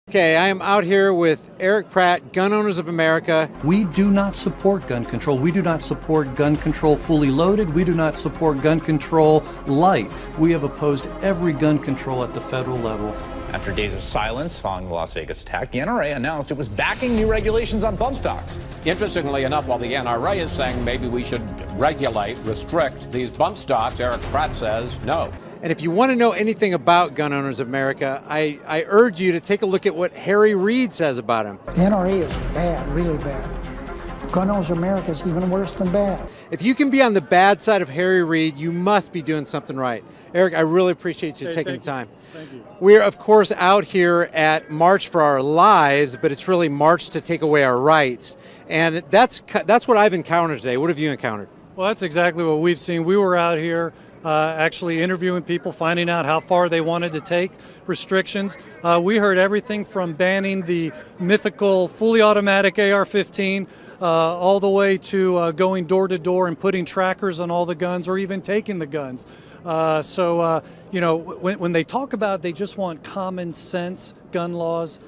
Okay, I am out here with Eric Pratt, Gun Owners of America. We do not support gun control. We do not support gun control fully loaded. We do not support gun control light. We have opposed every gun control at the federal level. After days of silence following the Las Vegas attack, the NRA announced it was backing new regulations on bump stocks. Interestingly enough, while the NRA is saying maybe we should regulate, restrict these bump stocks, Eric Pratt says no. And if you want to know anything about Gun Owners of America, I urge you to take a look at what Harry Reid says about him. The NRA is bad, really bad. Gun Owners of America is even worse than bad. If you can be on the bad side of Harry Reid, you must be doing something right. Eric, I really appreciate you taking the time. Thank you. We're, of course, out here at March for Our Lives, but it's really March to take away our rights. And that's what I've encountered today. What have you encountered? Well, that's exactly what we've seen. We were out here actually interviewing people, finding out how far they wanted to take restrictions. We heard everything from banning the mythical fully automatic AR-15 all the way to going door to door and putting trackers on all the guns or even taking the guns. You know, when they talk about they just want common sense gun laws,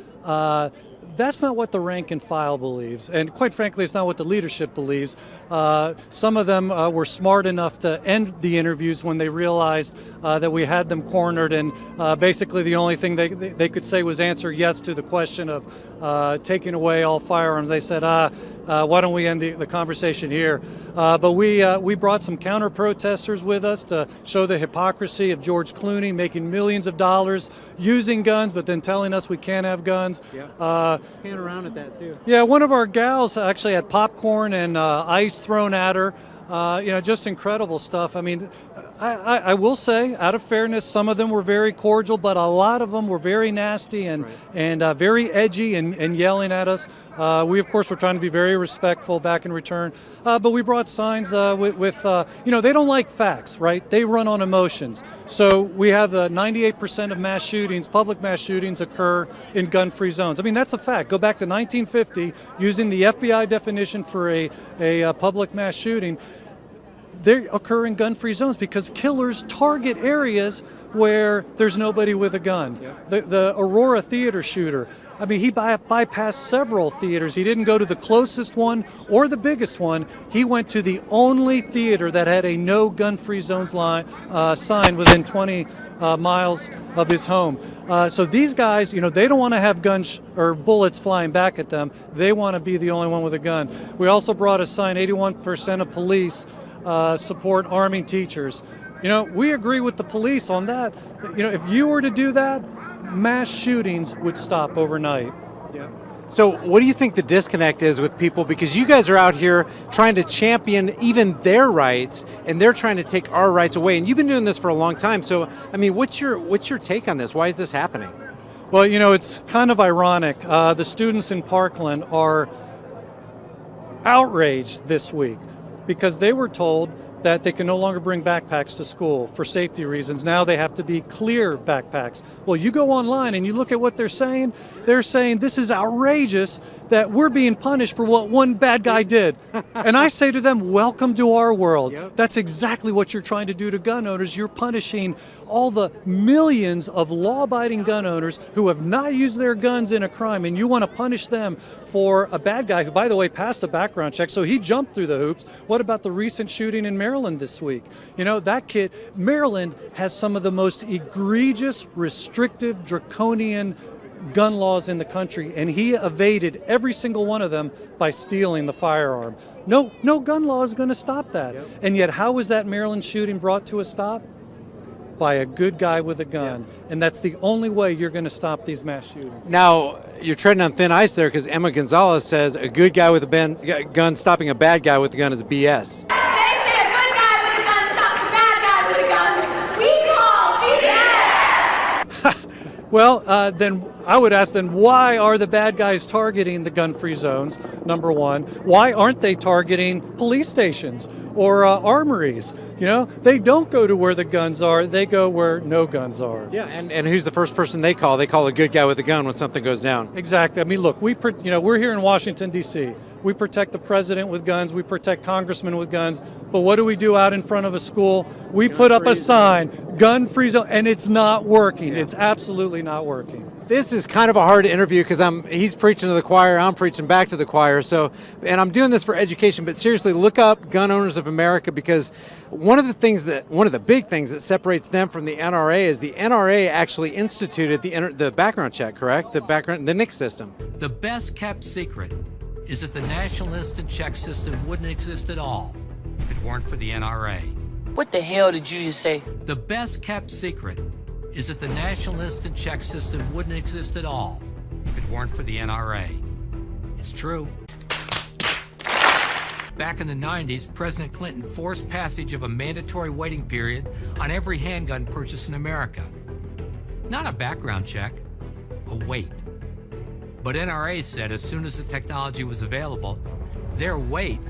that's not what the rank and file believes, and quite frankly, it's not what the leadership believes. Some of them were smart enough to end the interviews when they realized that we had them cornered, and basically the only thing they could say was answer yes to the question of taking away all firearms. They said, why don't we end the conversation here? But we brought some counter-protesters with us to show the hypocrisy of George Clooney making millions of dollars using guns, but then telling us we can't have guns. Yeah. Hand around at that too. Yeah, one of our gals actually had popcorn and ice thrown at her. You know, just incredible stuff. I mean, I will say, out of fairness, some of them were very cordial, but a lot of them were very nasty and very edgy and yelling at us. We, of course, were trying to be very respectful back in return. But we brought signs with you know, they don't like facts, right? They run on emotions. So we have 98% of mass shootings, public mass shootings, occur in gun-free zones. I mean, that's a fact. Go back to 1950, using the FBI definition for a public mass shooting. They occur in gun-free zones because killers target areas where there's nobody with a gun. Yeah. The Aurora theater shooter, I mean, he bypassed several theaters. He didn't go to the closest one or the biggest one. He went to the only theater that had a no gun-free zones sign within 20 miles of his home. So these guys, you know, they don't want to have guns or bullets flying back at them. They want to be the only one with a gun. We also brought a sign, 81% of police support arming teachers. You know, we agree with the police on that. You know, if you were to do that, mass shootings would stop overnight. Yeah. So what do you think the disconnect is with people? Because you guys are out here trying to champion even their rights, and they're trying to take our rights away. And you've been doing this for a long time. So, I mean, what's your take on this? Why is this happening? Well, you know, it's kind of ironic. The students in Parkland are outraged this week because they were told that they can no longer bring backpacks to school for safety reasons. Now they have to be clear backpacks. Well, you go online and you look at what they're saying this is outrageous that we're being punished for what one bad guy did. And I say to them, welcome to our world. Yep. That's exactly what you're trying to do to gun owners. You're punishing all the millions of law-abiding gun owners who have not used their guns in a crime, and you want to punish them for a bad guy who, by the way, passed a background check, so he jumped through the hoops. What about the recent shooting in Maryland this week? You know, that kid, Maryland has some of the most egregious, restrictive, draconian gun laws in the country, and he evaded every single one of them by stealing the firearm. No gun law is going to stop that. Yep. And yet, how was that Maryland shooting brought to a stop? By a good guy with a gun. Yeah. And that's the only way you're going to stop these mass shootings. Now, you're treading on thin ice there because Emma Gonzalez says a good guy with a gun stopping a bad guy with a gun is BS. Well, then I would ask then, why are the bad guys targeting the gun-free zones, number one? Why aren't they targeting police stations or armories? You know, they don't go to where the guns are, they go where no guns are. Yeah, and who's the first person they call? They call a good guy with a gun when something goes down. Exactly. I mean, look, we're here in Washington, D.C. We protect the president with guns, we protect congressmen with guns, but what do we do out in front of a school? We put up a sign, gun-free zone, and it's not working. Yeah. It's absolutely not working. This is kind of a hard interview because he's preaching to the choir, I'm preaching back to the choir. So, and I'm doing this for education, but seriously, look up Gun Owners of America, because one of the big things that separates them from the NRA is the NRA actually instituted the background check, correct? The NICS system. The best kept secret is that the National Instant Check System wouldn't exist at all if it weren't for the NRA. What the hell did you just say? The best kept secret is that the National Instant Check System wouldn't exist at all if it weren't for the NRA. It's true. Back in the 90s, President Clinton forced passage of a mandatory waiting period on every handgun purchased in America. Not a background check, a wait. But NRA said as soon as the technology was available, their wait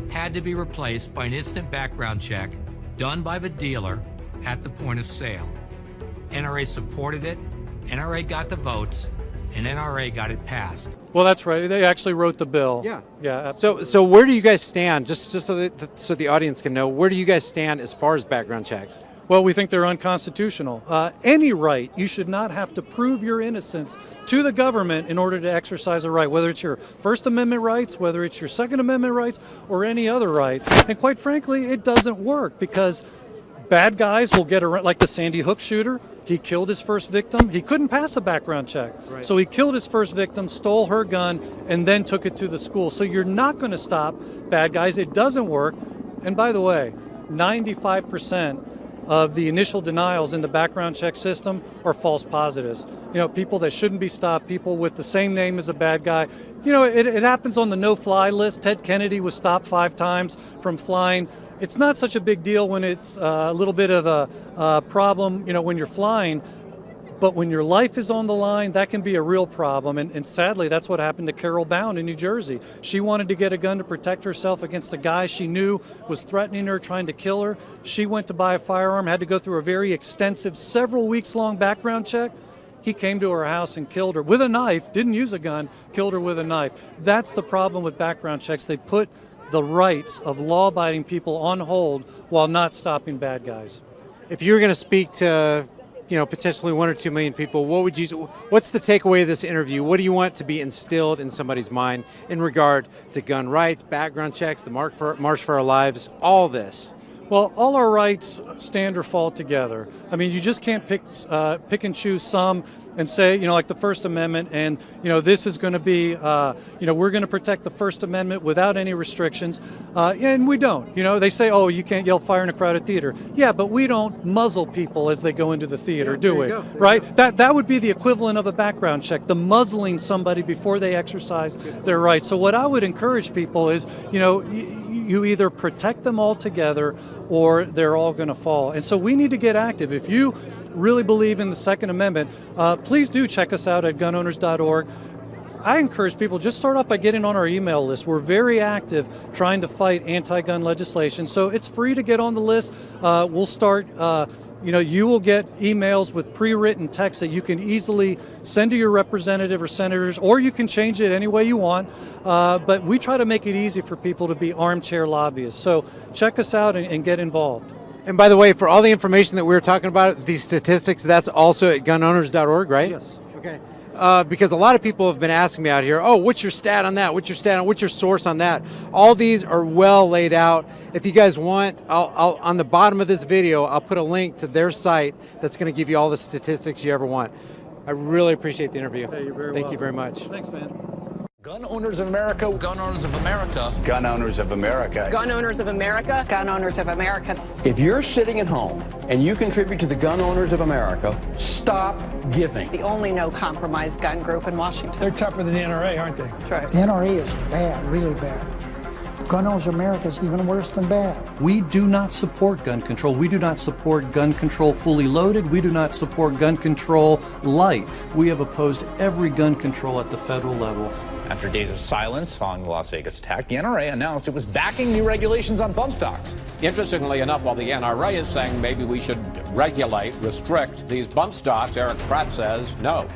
had to be replaced by an instant background check done by the dealer at the point of sale. NRA supported it, NRA got the votes, and NRA got it passed. Well, that's right. They actually wrote the bill. Yeah. Yeah. So where do you guys stand, just so the audience can know, where do you guys stand as far as background checks? Well, we think they're unconstitutional. Any right, you should not have to prove your innocence to the government in order to exercise a right, whether it's your First Amendment rights, whether it's your Second Amendment rights, or any other right. And quite frankly, it doesn't work, because bad guys will get around, like the Sandy Hook shooter. He killed his first victim. He couldn't pass a background check. Right. So he killed his first victim, stole her gun, and then took it to the school. So you're not going to stop bad guys. It doesn't work. And by the way, 95% of the initial denials in the background check system are false positives. You know, people that shouldn't be stopped, people with the same name as a bad guy. You know, it happens on the no-fly list. Ted Kennedy was stopped 5 times from flying. It's not such a big deal when it's a little bit of a problem, you know, when you're flying. But when your life is on the line, that can be a real problem. And sadly, that's what happened to Carol Bound in New Jersey. She wanted to get a gun to protect herself against a guy she knew was threatening her, trying to kill her. She went to buy a firearm, had to go through a very extensive, several weeks long background check. He came to her house and killed her with a knife, didn't use a gun, killed her with a knife. That's the problem with background checks. They put the rights of law-abiding people on hold while not stopping bad guys. If you were going to speak to, you know, potentially 1 or 2 million people, what's the takeaway of this interview? What do you want to be instilled in somebody's mind in regard to gun rights, background checks, the March for Our Lives, all this? Well, all our rights stand or fall together. I mean, you just can't pick and choose some and say, you know, like the First Amendment, and, you know, this is going to be, you know, we're going to protect the First Amendment without any restrictions. And we don't. You know, they say, oh, you can't yell fire in a crowded theater. Yeah, but we don't muzzle people as they go into the theater, do we? Right? That would be the equivalent of a background check, the muzzling somebody before they exercise their rights. So what I would encourage people is, you know, you either protect them all together or they're all going to fall. And so we need to get active. If you really believe in the Second Amendment, please do check us out at gunowners.org. I encourage people, just start off by getting on our email list. We're very active trying to fight anti-gun legislation, so it's free to get on the list. We'll start, you know, you will get emails with pre-written text that you can easily send to your representative or senators, or you can change it any way you want. But we try to make it easy for people to be armchair lobbyists. So check us out and get involved. And by the way, for all the information that we were talking about, these statistics, that's also at gunowners.org, right? Yes. Okay. Because a lot of people have been asking me out here, oh, what's your stat on that? What's your stat on? What's your source on that? All these are well laid out. If you guys want, I'll on the bottom of this video, I'll put a link to their site that's going to give you all the statistics you ever want. I really appreciate the interview. Hey, you're very Thank you welcome. very much. Thanks, man. Gun Owners of America. Gun Owners of America. Gun Owners of America. Gun Owners of America. Gun Owners of America. If you're sitting at home and you contribute to the Gun Owners of America, stop giving. The only no-compromise gun group in Washington. They're tougher than the NRA, aren't they? That's right. The NRA is bad, really bad. Gun Owners of America is even worse than bad. We do not support gun control. We do not support gun control fully loaded. We do not support gun control light. We have opposed every gun control at the federal level. After days of silence following the Las Vegas attack, the NRA announced it was backing new regulations on bump stocks. Interestingly enough, while the NRA is saying maybe we should regulate, restrict these bump stocks, Eric Pratt says no.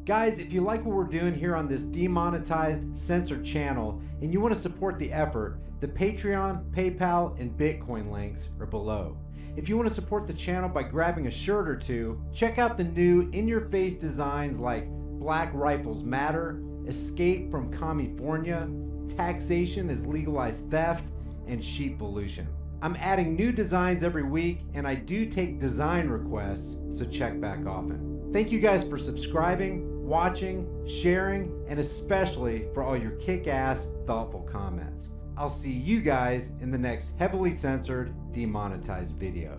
Guys, if you like what we're doing here on this demonetized, censored channel and you want to support the effort, the Patreon, PayPal, and Bitcoin links are below. If you want to support the channel by grabbing a shirt or two, check out the new in-your-face designs like Black Rifles Matter, Escape from California, Taxation is Legalized Theft, and Sheep Pollution. I'm adding new designs every week, and I do take design requests, so check back often. Thank you guys for subscribing, watching, sharing, and especially for all your kick-ass, thoughtful comments. I'll see you guys in the next heavily censored, demonetized video.